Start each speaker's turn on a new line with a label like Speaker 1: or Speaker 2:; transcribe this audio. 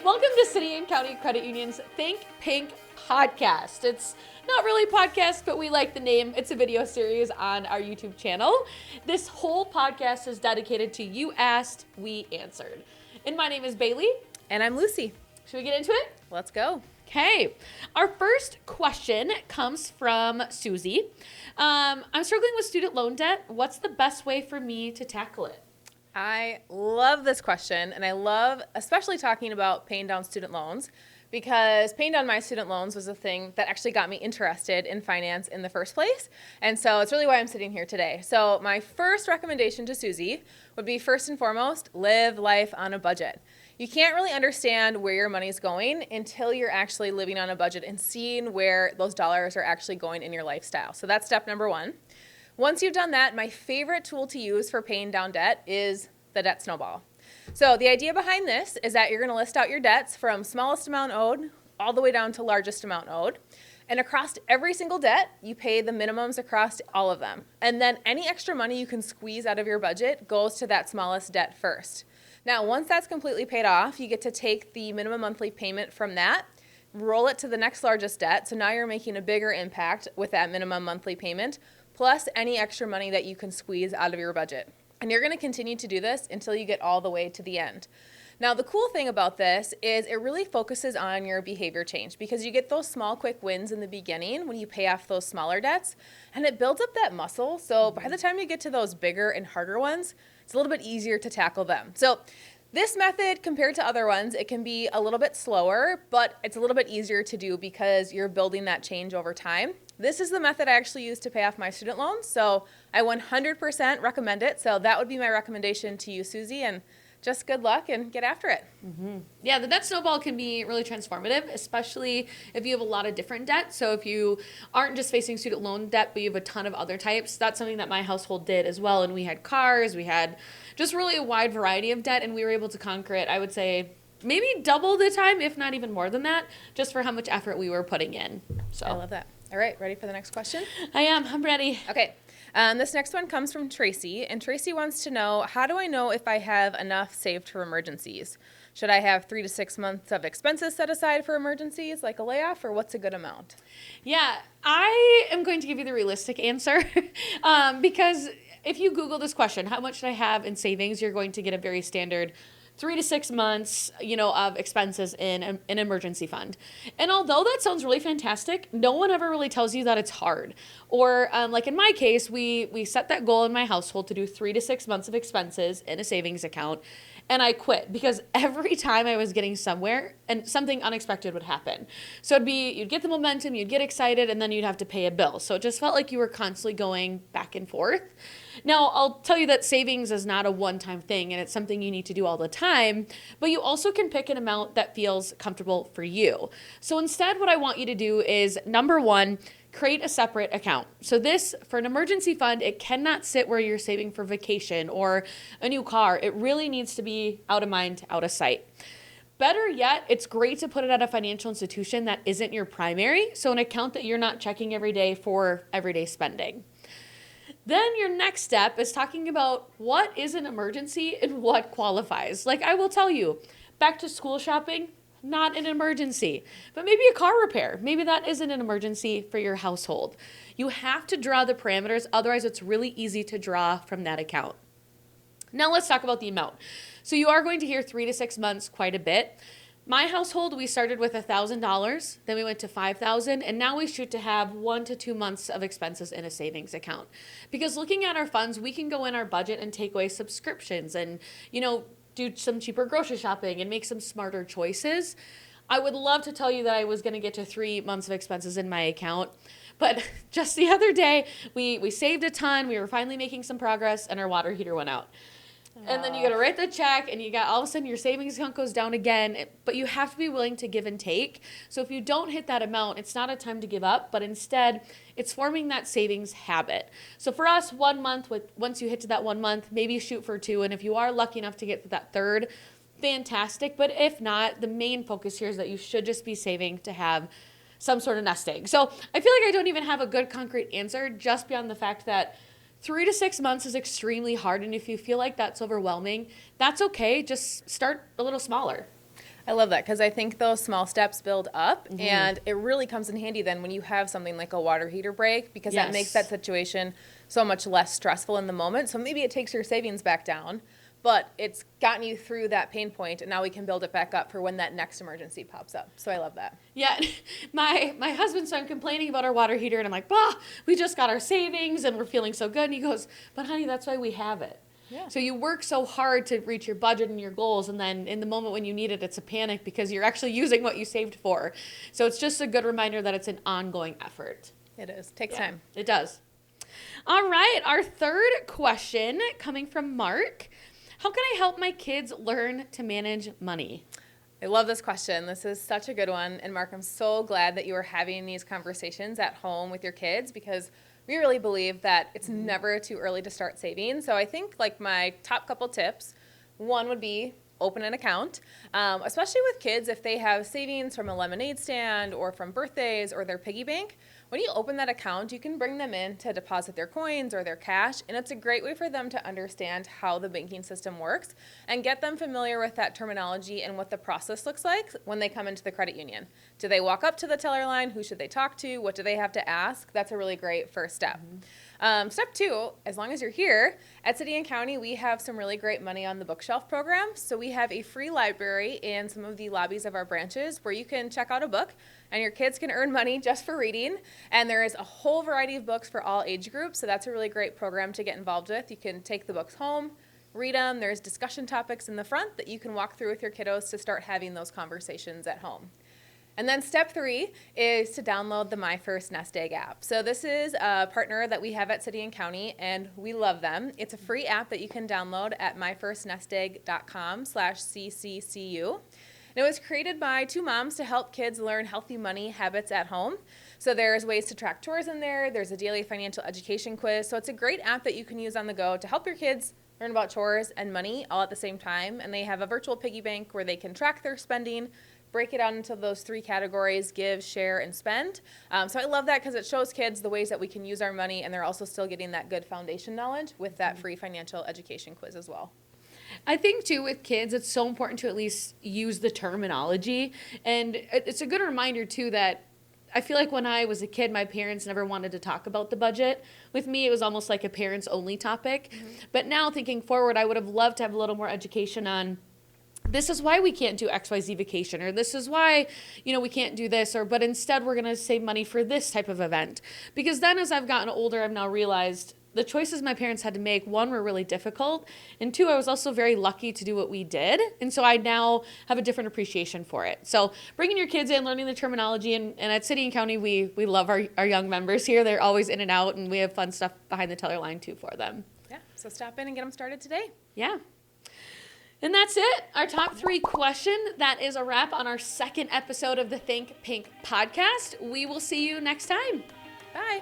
Speaker 1: Welcome to City and County Credit Union's Think Pink podcast. It's not really a podcast, but we like the name. It's a video series on our YouTube channel. This whole podcast is dedicated to You Asked, We Answered. And my name is Bailey.
Speaker 2: And I'm Lucy.
Speaker 1: Should we get into it?
Speaker 2: Let's go.
Speaker 1: Okay. Our first question comes from Susie. I'm struggling with student loan debt. What's the best way for me to tackle it?
Speaker 2: I love this question, and I love especially talking about paying down student loans, because paying down my student loans was the thing that actually got me interested in finance in the first place. And so it's really why I'm sitting here today. So my first recommendation to Susie would be, first and foremost, live life on a budget. You can't really understand where your money's going until you're actually living on a budget and seeing where those dollars are actually going in your lifestyle. So that's step number one. Once you've done that, my favorite tool to use for paying down debt is the debt snowball. So the idea behind this is that you're going to list out your debts from smallest amount owed all the way down to largest amount owed. And across every single debt, you pay the minimums across all of them. And then any extra money you can squeeze out of your budget goes to that smallest debt first. Now, once that's completely paid off, you get to take the minimum monthly payment from that, roll it to the next largest debt. So now you're making a bigger impact with that minimum monthly payment, plus any extra money that you can squeeze out of your budget. And you're going to continue to do this until you get all the way to the end. Now, the cool thing about this is it really focuses on your behavior change, because you get those small, quick wins in the beginning when you pay off those smaller debts, and it builds up that muscle. So by the time you get to those bigger and harder ones, it's a little bit easier to tackle them. So this method, compared to other ones, it can be a little bit slower, but it's a little bit easier to do because you're building that change over time. This is the method I actually use to pay off my student loans, so I 100% recommend it. So that would be my recommendation to you, Susie, and just good luck and get after it.
Speaker 1: Mm-hmm. Yeah, the debt snowball can be really transformative, especially if you have a lot of different debt. So if you aren't just facing student loan debt, but you have a ton of other types, that's something that my household did as well. And we had cars, we had just really a wide variety of debt, and we were able to conquer it, I would say, maybe double the time, if not even more than that, just for how much effort we were putting in. So
Speaker 2: I love that. All right, ready for the next question?
Speaker 1: I'm ready.
Speaker 2: Okay. This next one comes from Tracy, and Tracy wants to know, how do I know if I have enough saved for emergencies? Should I have 3 to 6 months of expenses set aside for emergencies, like a layoff, or what's a good amount?
Speaker 1: Yeah, I am going to give you the realistic answer because if you Google this question, how much should I have in savings, you're going to get a very standard 3 to 6 months, of expenses in an emergency fund. And although that sounds really fantastic, no one ever really tells you that it's hard. Or like in my case, we set that goal in my household to do 3 to 6 months of expenses in a savings account. And I quit because every time I was getting somewhere and something unexpected would happen. So you'd get the momentum, you'd get excited, and then you'd have to pay a bill. So it just felt like you were constantly going back and forth. Now, I'll tell you that savings is not a one-time thing, and it's something you need to do all the time, but you also can pick an amount that feels comfortable for you. So instead, what I want you to do is, number one, create a separate account. So this, for an emergency fund, it cannot sit where you're saving for vacation or a new car. It really needs to be out of mind, out of sight. Better yet, it's great to put it at a financial institution that isn't your primary, so an account that you're not checking every day for everyday spending. Then your next step is talking about what is an emergency and what qualifies. Like I will tell you, back to school shopping, not an emergency, but maybe a car repair. Maybe that isn't an emergency for your household. You have to draw the parameters, otherwise it's really easy to draw from that account. Now let's talk about the amount. So you are going to hear 3 to 6 months quite a bit. My household, we started with $1,000, then we went to $5,000, and now we shoot to have 1 to 2 months of expenses in a savings account. Because looking at our funds, we can go in our budget and take away subscriptions and, do some cheaper grocery shopping and make some smarter choices. I would love to tell you that I was going to get to 3 months of expenses in my account, but just the other day, we saved a ton, we were finally making some progress, and our water heater went out. And then you got to write the check, and all of a sudden your savings account goes down again. But you have to be willing to give and take. So if you don't hit that amount, it's not a time to give up, but instead it's forming that savings habit. So for us, 1 month, once you hit to that 1 month, maybe shoot for 2. And if you are lucky enough to get to that 3rd, fantastic. But if not, the main focus here is that you should just be saving to have some sort of nesting. So I feel like I don't even have a good concrete answer, just beyond the fact that 3 to 6 months is extremely hard, and if you feel like that's overwhelming, that's okay. Just start a little smaller.
Speaker 2: I love that because I think those small steps build up, and it really comes in handy then when you have something like a water heater break, because that makes that situation so much less stressful in the moment. So maybe it takes your savings back down, but it's gotten you through that pain point, and now we can build it back up for when that next emergency pops up. So I love that.
Speaker 1: Yeah, my husband started complaining about our water heater, and I'm like, bah, we just got our savings, and we're feeling so good. And he goes, but honey, that's why we have it.
Speaker 2: Yeah.
Speaker 1: So you work so hard to reach your budget and your goals, and then in the moment when you need it, it's a panic because you're actually using what you saved for. So it's just a good reminder that it's an ongoing effort.
Speaker 2: It is. Takes time.
Speaker 1: It does. All right, our third question coming from Mark. How can I help my kids learn to manage money?
Speaker 2: I love this question. This is such a good one. And Mark, I'm so glad that you are having these conversations at home with your kids, because we really believe that it's never too early to start saving. So I think like my top couple tips, one would be open an account, especially with kids if they have savings from a lemonade stand or from birthdays or their piggy bank. When you open that account, you can bring them in to deposit their coins or their cash, and it's a great way for them to understand how the banking system works and get them familiar with that terminology and what the process looks like when they come into the credit union. Do they walk up to the teller line? Who should they talk to? What do they have to ask? That's a really great first step. Step two, as long as you're here, at City and County, we have some really great Money on the Bookshelf programs. So we have a free library in some of the lobbies of our branches where you can check out a book and your kids can earn money just for reading. And there is a whole variety of books for all age groups. So that's a really great program to get involved with. You can take the books home, read them. There's discussion topics in the front that you can walk through with your kiddos to start having those conversations at home. And then step three is to download the My First Nest Egg app. So this is a partner that we have at City and County, and we love them. It's a free app that you can download at myfirstnestegg.com/CCCU. And it was created by two moms to help kids learn healthy money habits at home. So there's ways to track chores in there. There's a daily financial education quiz. So it's a great app that you can use on the go to help your kids learn about chores and money all at the same time. And they have a virtual piggy bank where they can track their spending, break it out into those three categories: give, share, and spend. So I love that because it shows kids the ways that we can use our money, and they're also still getting that good foundation knowledge with that free financial education quiz as well.
Speaker 1: I think, too, with kids, it's so important to at least use the terminology. And it's a good reminder, too, that I feel like when I was a kid, my parents never wanted to talk about the budget. With me, it was almost like a parents-only topic. But now, thinking forward, I would have loved to have a little more education on this is why we can't do XYZ vacation, or this is why, we can't do this, but instead we're going to save money for this type of event. Because then as I've gotten older, I've now realized the choices my parents had to make, one, were really difficult, and two, I was also very lucky to do what we did. And so I now have a different appreciation for it. So bringing your kids in, learning the terminology, and at City and County, we love our young members here. They're always in and out, and we have fun stuff behind the teller line too for them.
Speaker 2: Yeah, so stop in and get them started today.
Speaker 1: Yeah. And that's it. Our top 3 question. That is a wrap on our second episode of the Think Pink podcast. We will see you next time.
Speaker 2: Bye.